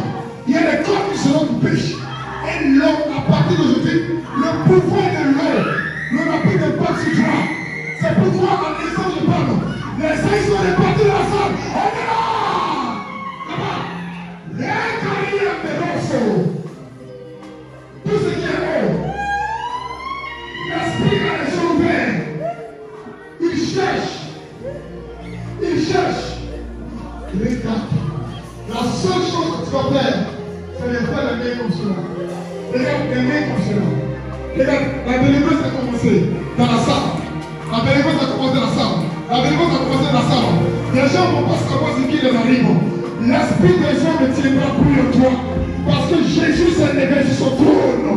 Il y a des cordes qui seront coupées. Et l'eau, à partir d'aujourd'hui, le pouvoir de l'eau ne va plus de pas sur toi. C'est pourquoi en disant je parle, les saints sont répartis dans la salle. On est là! Là-bas! Les carrières de l'osso. Tout ce qui est haut. L'esprit a les yeux ouverts. Il cherche. Il cherche. Regarde. La seule chose que tu vas faire, c'est de faire les mains comme cela. Regarde, les mains comme cela. Regarde, la délivrance a commencé dans la salle. La délivrance a commencé dans la salle. La délivrance a commencé dans la salle. Les gens ne vont pas savoir ce qui les arrive. L'esprit des gens ne tiendra plus en toi. Parce que Jésus s'est levé sur son trône.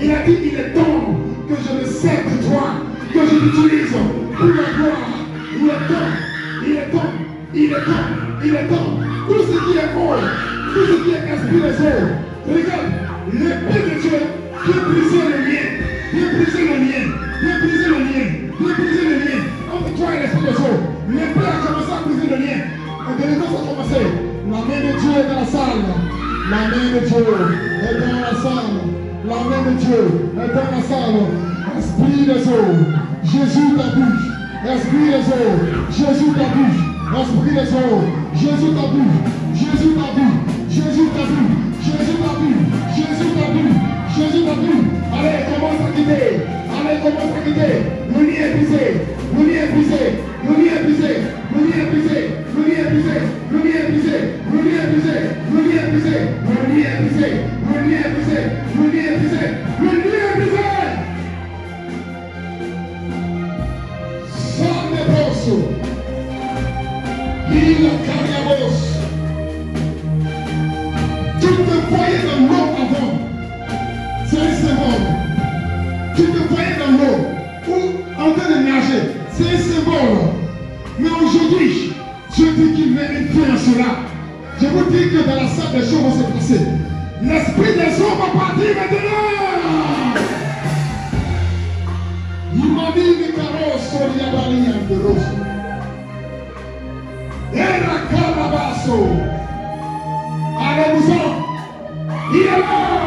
Il a dit, il est temps que je me sers de toi, que je l'utilise pour la gloire. Il est temps, il est temps, il est temps, il est temps. Tout ce qui est haut, tout ce qui est esprit des eaux. Regarde, l'épée de Dieu qui brise le lien, qui brise le lien, qui brise le lien, qui brise le lien entre toi et l'esprit des eaux. L'épée a commencé à briser le lien. La délivrance a commencé. La main de Dieu est dans la salle. La main de Dieu est dans la salle. La main de Dieu est dans la salle. Esprit des eaux, Jésus t'a vu. Esprit des eaux, Jésus t'a vu. Esprit des eaux, Jésus t'a vu. Jésus t'a vu. Jésus t'a vu. Jésus t'a vu. Jésus t'a vu. Jésus t'a vu. Allez, commence à quitter. Allez, commence à quitter. Le lien est brisé. Le lien est brisé. Le lien est brisé. Le lien est brisé. Le lien est brisé. Le lien est brisé. Le lien est brisé. Le lien est brisé. Le lien est brisé. Le lien est brisé. Le lien est brisé. Le lien est brisé. San de Brosso. Il cariabos. cela. Je vous dis que dans la salle des choses vont se passer. L'esprit des hommes va partir maintenant. Il m'a dit les carrosses, il y a barrière de rose. Et la carabasso. Allez-vous-en. Il est là.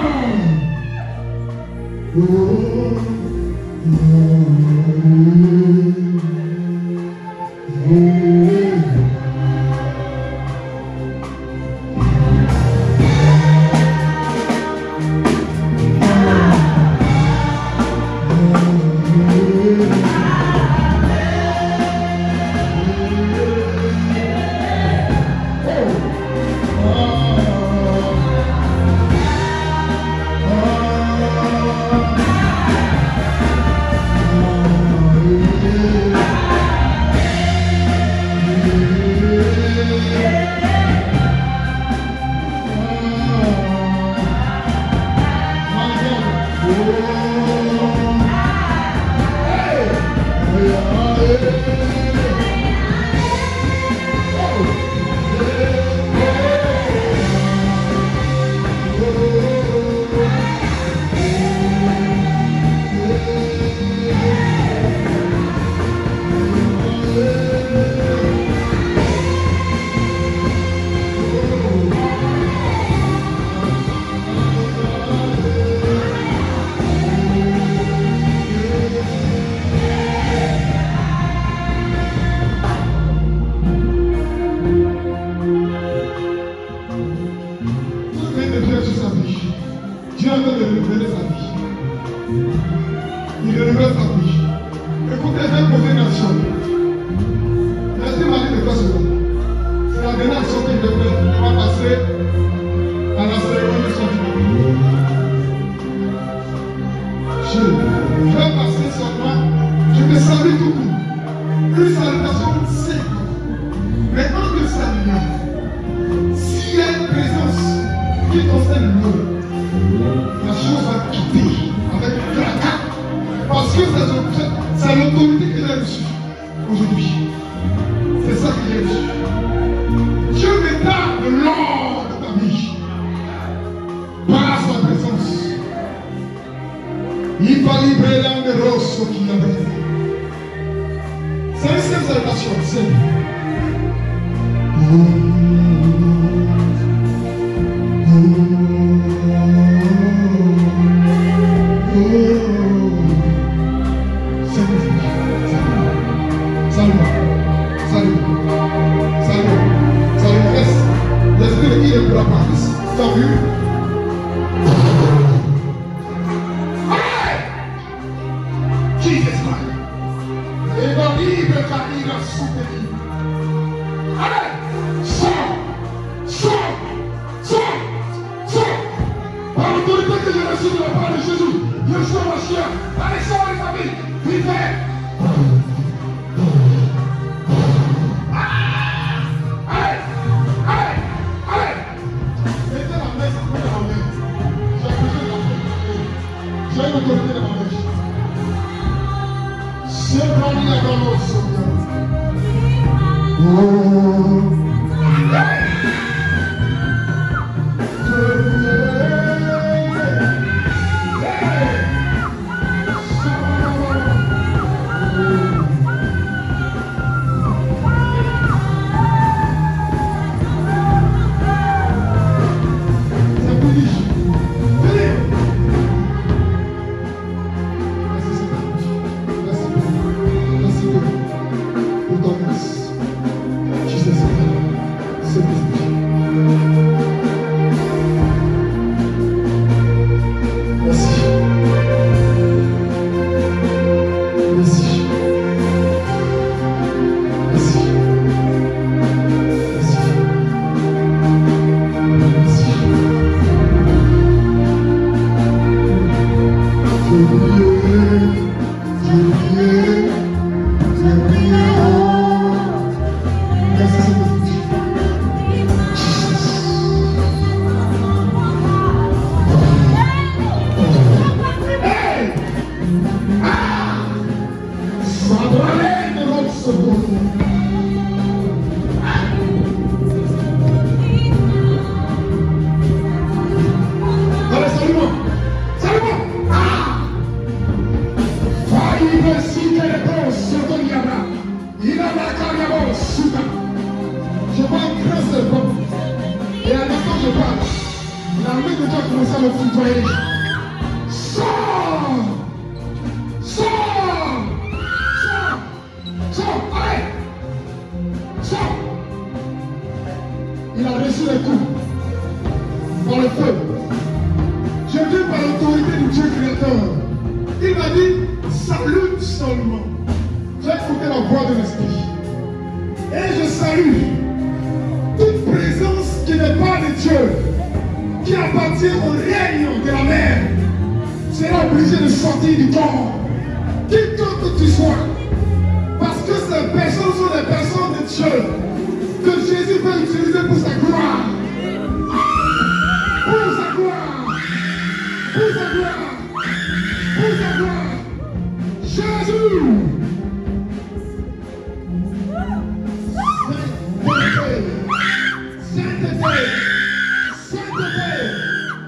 La main de Dieu a commencé à me tutoyer. Sors! Sors! Sors! Sors! Allez! Sors! Il a reçu les coups par le feu. Je viens par l'autorité du Dieu créateur. Il m'a dit, salue seulement. J'ai écouté la voix de l'Esprit. Et je salue toute présence qui n'est pas de Dieu, qui appartient au règne de la mer, sera obligé de sortir du corps. Quiconque que tu sois. Parce que ces personnes sont des personnes de Dieu que Jésus veut utiliser pour sa gloire. Pour sa gloire. Pour sa gloire. Pour sa gloire. Jésus. Sainteté. Sainteté.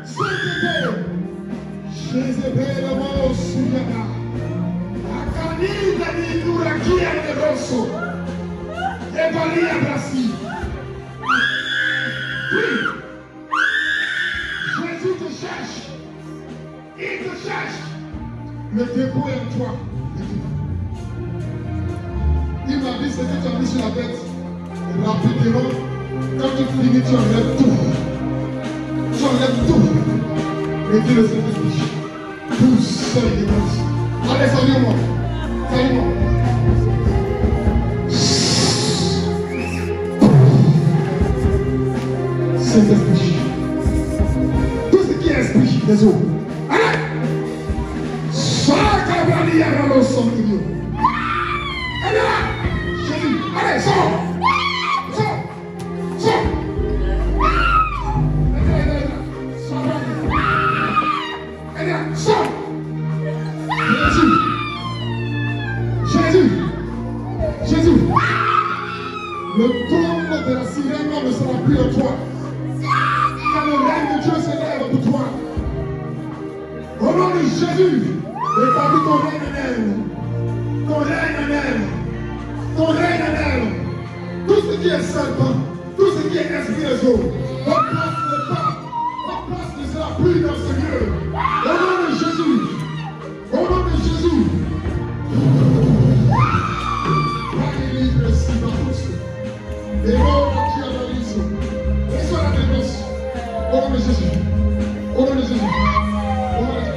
Sainteté. Jésus le mot Suyama. Akani Dani Nurakia de Rosso. Evalia Brassi. Oui. Jésus te cherche. Il te cherche. Le dépôt est en toi. Il m'a dit ce que tu as mis sur la tête. Rapidement, quand tu finis, tu enlèves tout. Tu enlèves tout. Et dis le Saint-Esprit. Tout seul est parti. Allez, salut-moi. Salut-moi. Saint-Esprit. Tout ce qui est esprit des eaux. Allez! Allez là! Jésus! Allez, sors! Sors! Sors! Allez là! Sors! Jésus! Jésus! Jésus! Le trône de la sirène ne sera plus en toi. Car le règne de Dieu s'élève pour toi. Au nom de Jésus, établis ton règne en elle. Ton règne en elle. Ton règne en elle. Tout ce qui est serpent, tout ce qui est esprit des eaux, votre place n'est pas, votre place ne sera plus dans ce lieu. Au nom de Jésus. Au nom de Jésus. Libre si tous. Et l'homme qui analyse. Reçois la défense. Au nom de Jésus. Au nom de Jésus. Au nom de Jésus.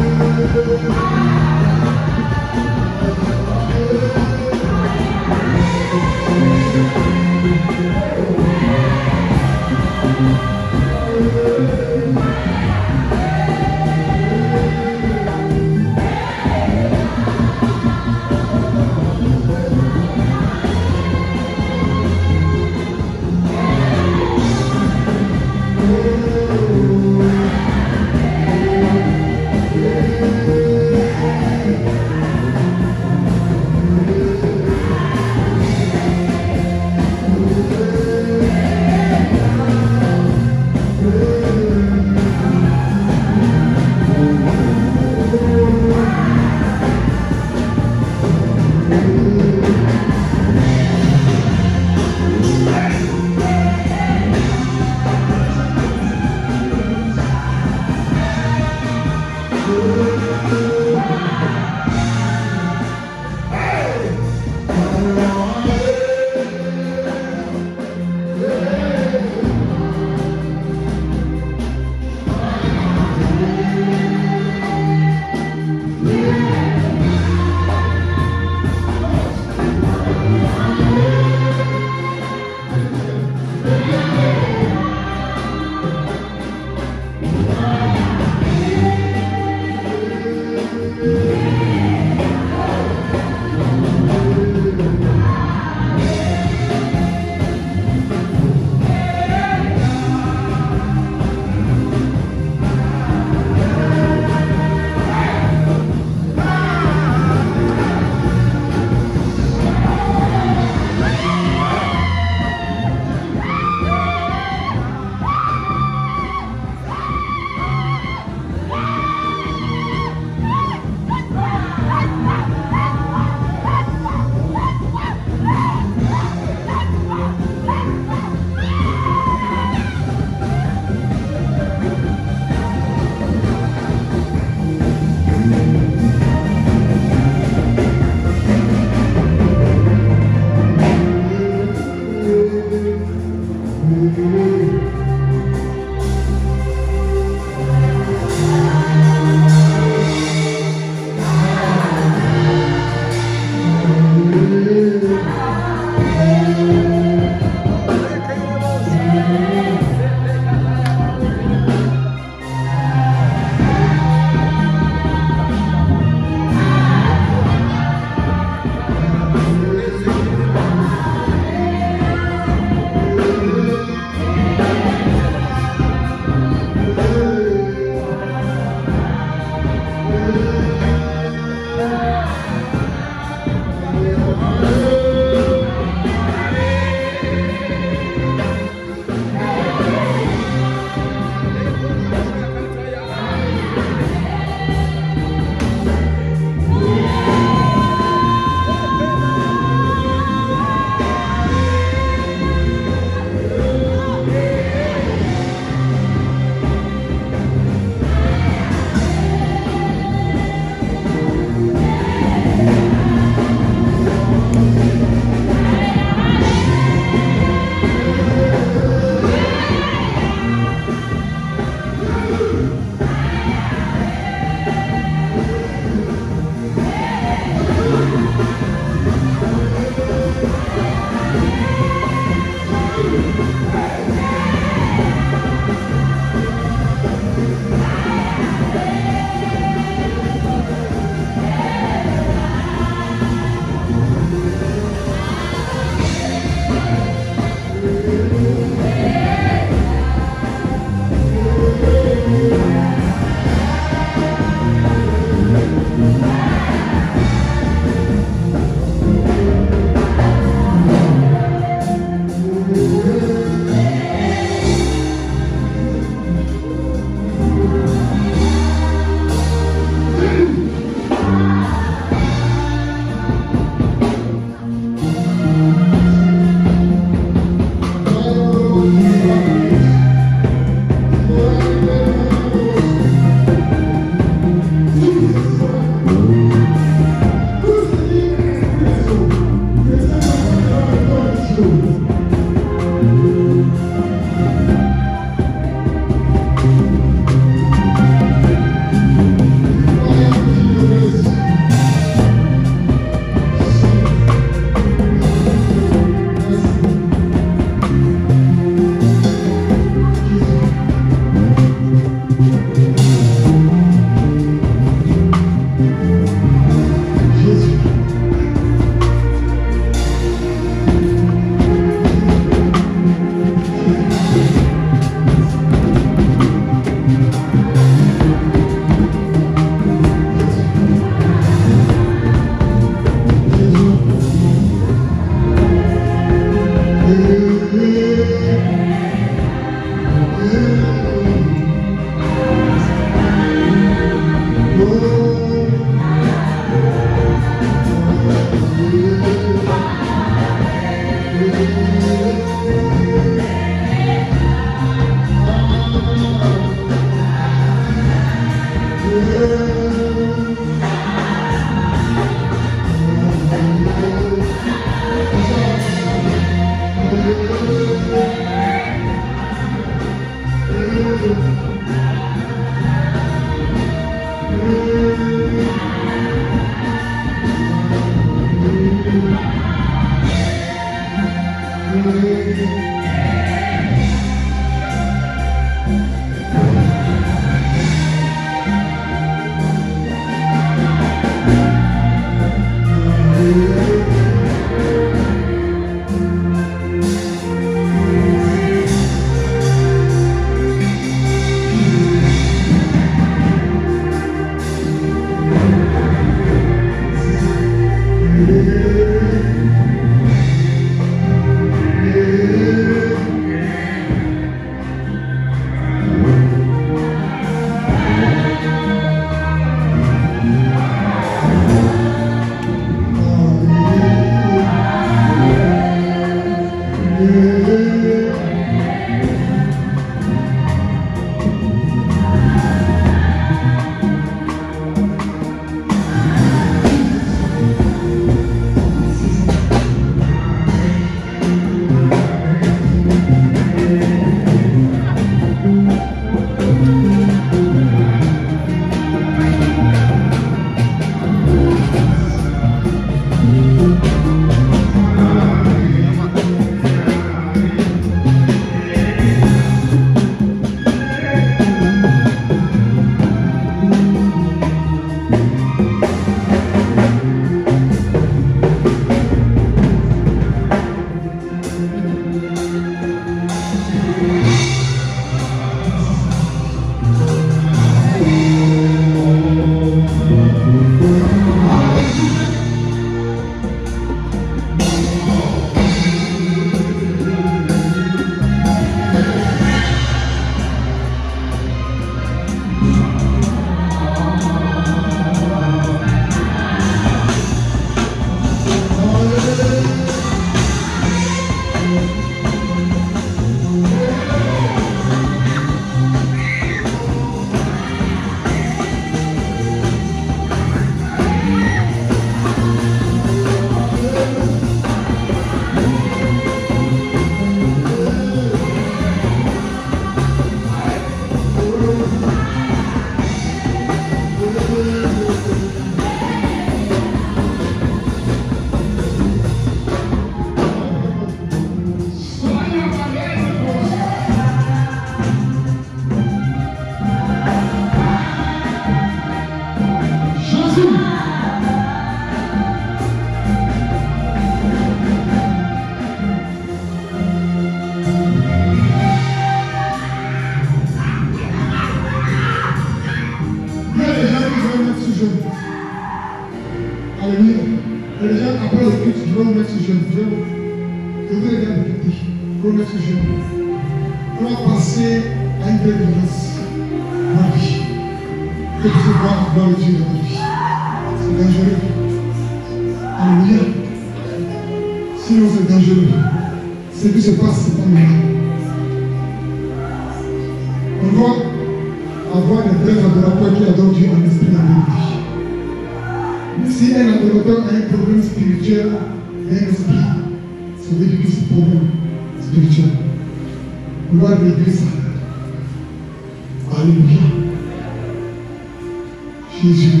Jésus.